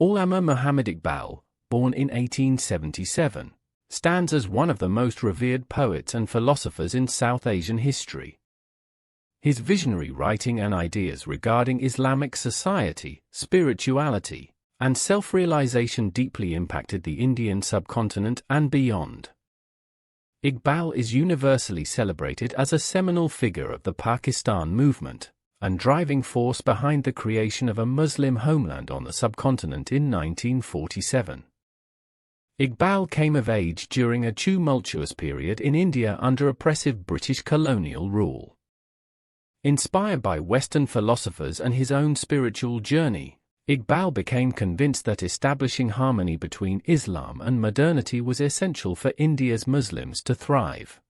Allama Muhammad Iqbal, born in 1877, stands as one of the most revered poets and philosophers in South Asian history. His visionary writing and ideas regarding Islamic society, spirituality, and self-realization deeply impacted the Indian subcontinent and beyond. Iqbal is universally celebrated as a seminal figure of the Pakistan movement, and driving force behind the creation of a Muslim homeland on the subcontinent in 1947. Iqbal came of age during a tumultuous period in India under oppressive British colonial rule. Inspired by Western philosophers and his own spiritual journey, Iqbal became convinced that establishing harmony between Islam and modernity was essential for India's Muslims to thrive.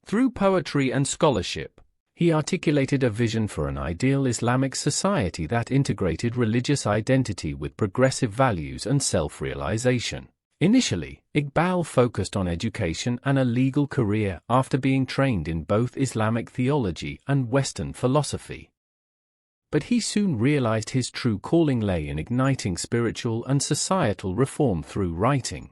Through poetry and scholarship, he articulated a vision for an ideal Islamic society that integrated religious identity with progressive values and self-realization. Initially, Iqbal focused on education and a legal career after being trained in both Islamic theology and Western philosophy. But he soon realized his true calling lay in igniting spiritual and societal reform through writing.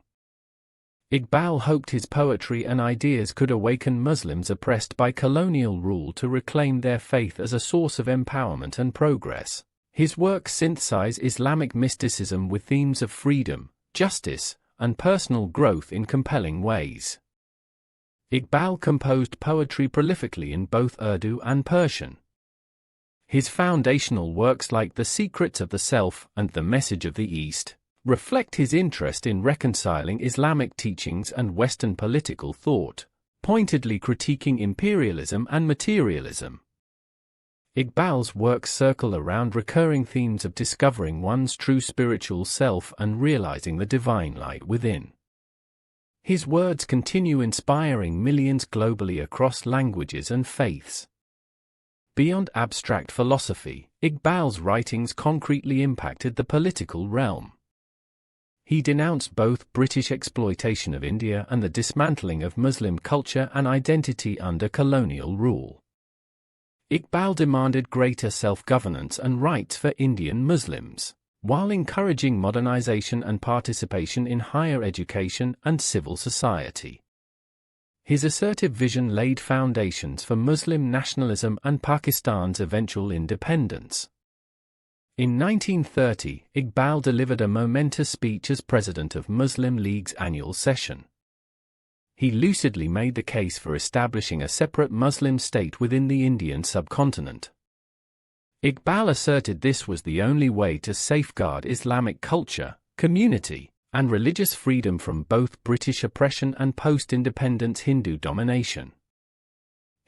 Iqbal hoped his poetry and ideas could awaken Muslims oppressed by colonial rule to reclaim their faith as a source of empowerment and progress. His works synthesize Islamic mysticism with themes of freedom, justice, and personal growth in compelling ways. Iqbal composed poetry prolifically in both Urdu and Persian. His foundational works like The Secrets of the Self and The Message of the East reflect his interest in reconciling Islamic teachings and Western political thought, pointedly critiquing imperialism and materialism. Iqbal's works circle around recurring themes of discovering one's true spiritual self and realizing the divine light within. His words continue inspiring millions globally across languages and faiths. Beyond abstract philosophy, Iqbal's writings concretely impacted the political realm. He denounced both British exploitation of India and the dismantling of Muslim culture and identity under colonial rule. Iqbal demanded greater self-governance and rights for Indian Muslims, while encouraging modernization and participation in higher education and civil society. His assertive vision laid foundations for Muslim nationalism and Pakistan's eventual independence. In 1930, Iqbal delivered a momentous speech as president of Muslim League's annual session. He lucidly made the case for establishing a separate Muslim state within the Indian subcontinent. Iqbal asserted this was the only way to safeguard Islamic culture, community, and religious freedom from both British oppression and post-independence Hindu domination.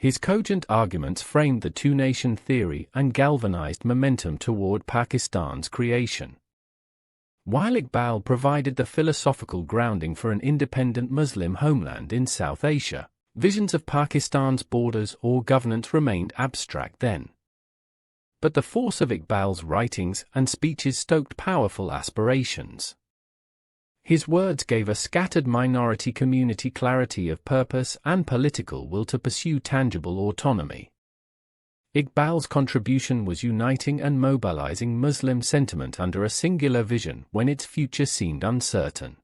His cogent arguments framed the two-nation theory and galvanized momentum toward Pakistan's creation. While Iqbal provided the philosophical grounding for an independent Muslim homeland in South Asia, visions of Pakistan's borders or governance remained abstract then. But the force of Iqbal's writings and speeches stoked powerful aspirations. His words gave a scattered minority community clarity of purpose and political will to pursue tangible autonomy. Iqbal's contribution was uniting and mobilizing Muslim sentiment under a singular vision when its future seemed uncertain.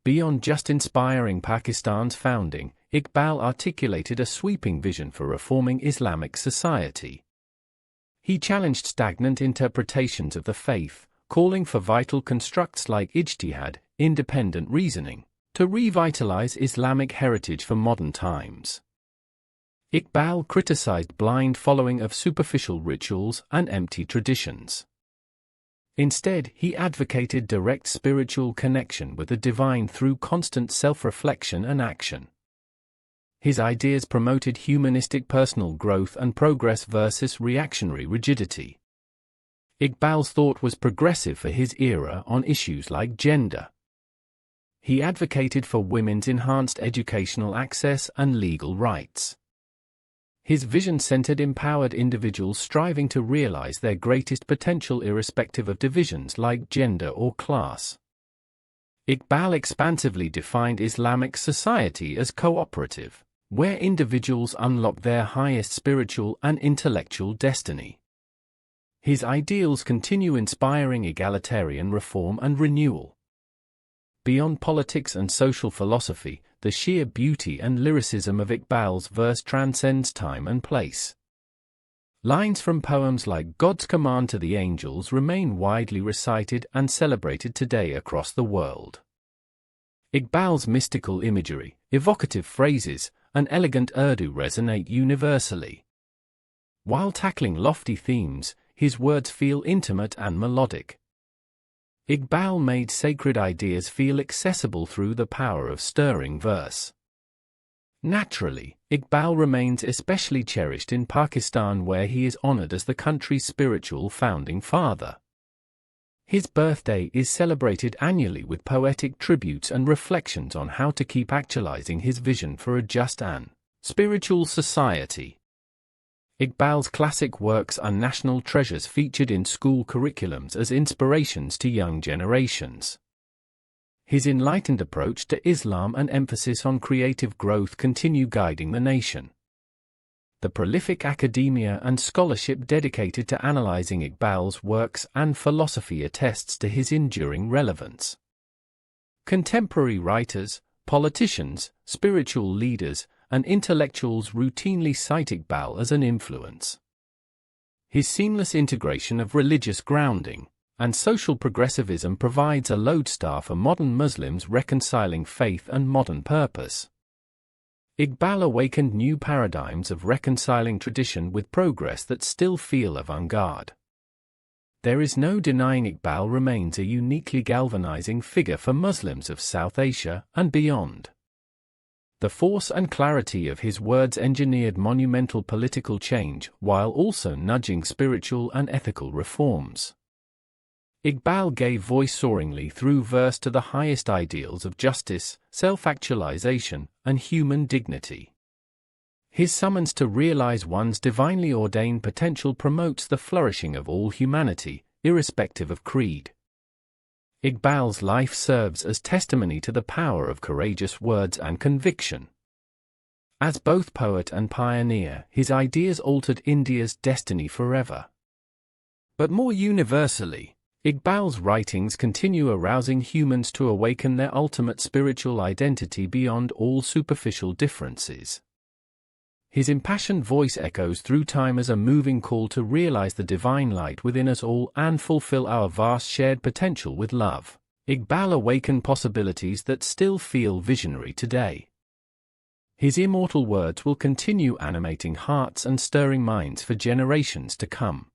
Beyond just inspiring Pakistan's founding, Iqbal articulated a sweeping vision for reforming Islamic society. He challenged stagnant interpretations of the faith, calling for vital constructs like ijtihad, independent reasoning, to revitalize Islamic heritage for modern times. Iqbal criticized blind following of superficial rituals and empty traditions. Instead, he advocated direct spiritual connection with the divine through constant self-reflection and action. His ideas promoted humanistic personal growth and progress versus reactionary rigidity. Iqbal's thought was progressive for his era on issues like gender. He advocated for women's enhanced educational access and legal rights. His vision centered empowered individuals striving to realize their greatest potential irrespective of divisions like gender or class. Iqbal expansively defined Islamic society as cooperative, where individuals unlock their highest spiritual and intellectual destiny. His ideals continue inspiring egalitarian reform and renewal. Beyond politics and social philosophy, the sheer beauty and lyricism of Iqbal's verse transcends time and place. Lines from poems like God's Command to the Angels remain widely recited and celebrated today across the world. Iqbal's mystical imagery, evocative phrases, and elegant Urdu resonate universally. While tackling lofty themes, his words feel intimate and melodic. Iqbal made sacred ideas feel accessible through the power of stirring verse. Naturally, Iqbal remains especially cherished in Pakistan, where he is honored as the country's spiritual founding father. His birthday is celebrated annually with poetic tributes and reflections on how to keep actualizing his vision for a just and spiritual society. Iqbal's classic works are national treasures featured in school curriculums as inspirations to young generations. His enlightened approach to Islam and emphasis on creative growth continue guiding the nation. The prolific academia and scholarship dedicated to analyzing Iqbal's works and philosophy attests to his enduring relevance. Contemporary writers, politicians, spiritual leaders, and intellectuals routinely cite Iqbal as an influence. His seamless integration of religious grounding and social progressivism provides a lodestar for modern Muslims reconciling faith and modern purpose. Iqbal awakened new paradigms of reconciling tradition with progress that still feel avant-garde. There is no denying Iqbal remains a uniquely galvanizing figure for Muslims of South Asia and beyond. The force and clarity of his words engineered monumental political change while also nudging spiritual and ethical reforms. Iqbal gave voice soaringly through verse to the highest ideals of justice, self-actualization, and human dignity. His summons to realize one's divinely ordained potential promotes the flourishing of all humanity, irrespective of creed. Iqbal's life serves as testimony to the power of courageous words and conviction. As both poet and pioneer, his ideas altered India's destiny forever. But more universally, Iqbal's writings continue arousing humans to awaken their ultimate spiritual identity beyond all superficial differences. His impassioned voice echoes through time as a moving call to realize the divine light within us all and fulfill our vast shared potential with love. Iqbal awakened possibilities that still feel visionary today. His immortal words will continue animating hearts and stirring minds for generations to come.